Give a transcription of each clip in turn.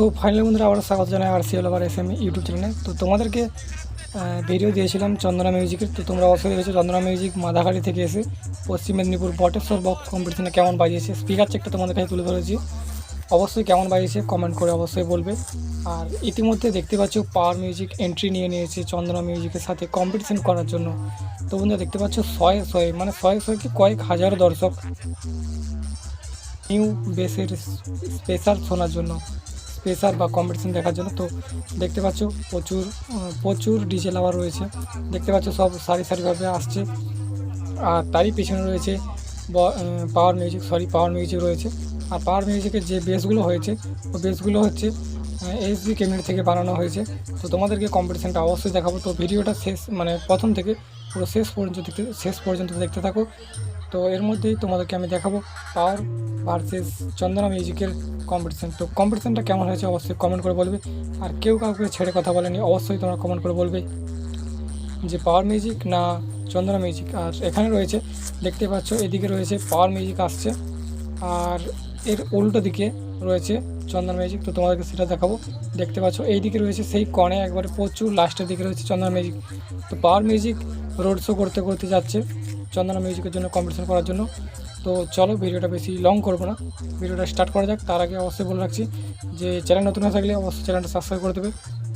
So finally বন্ধুরা আবার স্বাগত জানাই আরসিএল আবার এস এম ইউটিউব চ্যানেলে। তো তোমাদেরকে ভিডিও দিয়েছিলাম চন্দনা মিউজিকের। তো তোমরা অবশ্যই দেখেছো চন্দনা মিউজিক মাদাখালি থেকে এসে পশ্চিম মেদিনীপুর বটেশ্বর বক্স কম্পিটিশনে কেমন বাজিয়েছে। স্পিকার চেকটা তোমাদের কাছে তুলে ধরেছি, অবশ্যই কেমন বাজিয়েছে কমেন্ট করে অবশ্যই বলবে। আর ইতিমধ্যে দেখতে পাচ্ছ পাওয়ার মিউজিক এন্ট্রি নিয়ে নিয়েছে চন্দনা মিউজিকের সাথে কম্পিটিশন করার জন্য। তো বন্ধুরা দেখতে পাচ্ছ শয়ে কি কয়েক হাজার দর্শক নিউ বেসের স্পেশাল শোনার জন্য, স্পেশাল বা কম্পিটিশন দেখার জন্য। তো দেখতে পাচ্ছ প্রচুর ডিজে লাভার রয়েছে, দেখতে পাচ্ছ সব সারিভাবে আসছে। আর তারই পিছনে রয়েছে পাওয়ার মিউজিক রয়েছে। আর পাওয়ার মিউজিকের যে বেসগুলো হয়েছে ও বেসগুলো হচ্ছে এসবি ক্যাবিনেট থেকে বানানো হয়েছে। তো তোমাদেরকে কম্পিটিশানটা অবশ্যই দেখাবো। তো ভিডিওটা প্রথম থেকে পুরো শেষ পর্যন্ত দেখতে থাকো। তো এর মধ্যেই তোমাদেরকে আমি দেখাবো পাওয়ার ভার্সেস চন্দনা মিউজিকের কম্পিটিশান। তো কম্পিটিশানটা কেমন হয়েছে অবশ্যই কমেন্ট করে বলবে। আর কেউ কাউকে ছেড়ে কথা বলেনি, অবশ্যই তোমরা কমেন্ট করে বলবে যে পাওয়ার মিউজিক না চন্দনা মিউজিক। আর এখানে রয়েছে দেখতে পাচ্ছ এদিকে রয়েছে পাওয়ার মিউজিক আসছে, আর এর উল্টো দিকে রয়েছে চন্দনা মিউজিক। তো তোমাদেরকে সেটা দেখাবো। দেখতে পাচ্ছ এই দিকে রয়েছে সেই কর্নে একবারে প্রচুর লাস্টের দিকে রয়েছে চন্দনা মিউজিক। তো পাওয়ার মিউজিক রোড শো করতে যাচ্ছে চন্দনা মিউজিকের জন্য কম্পিটিশন করার জন্য। তো চলো ভিডিওটা বেশি লং করবো না, ভিডিওটা স্টার্ট করা যাক। তার আগে অবশ্যই বলে রাখছি যে চ্যানেল নতুন হয়ে থাকলে অবশ্যই চ্যানেলটা সাবস্ক্রাইব করে দেবে,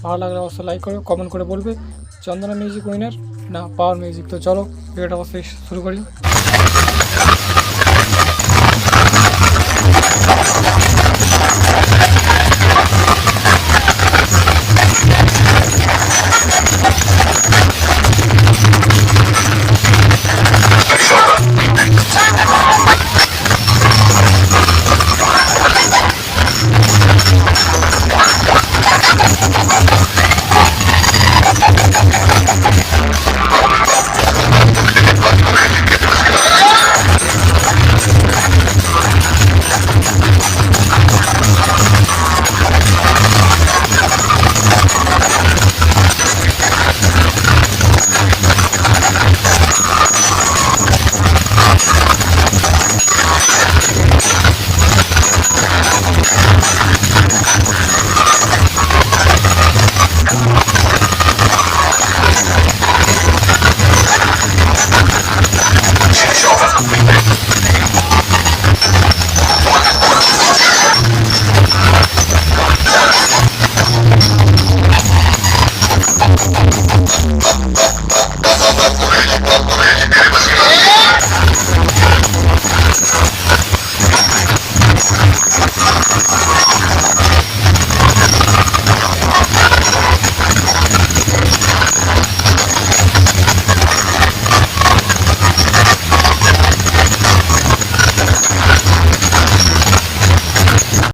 ভালো লাগলে অবশ্যই লাইক করবে, কমেন্ট করে বলবে চন্দনা মিউজিক উইনার না পাওয়ার মিউজিক। তো চলো ভিডিওটা অবশ্যই শুরু করি।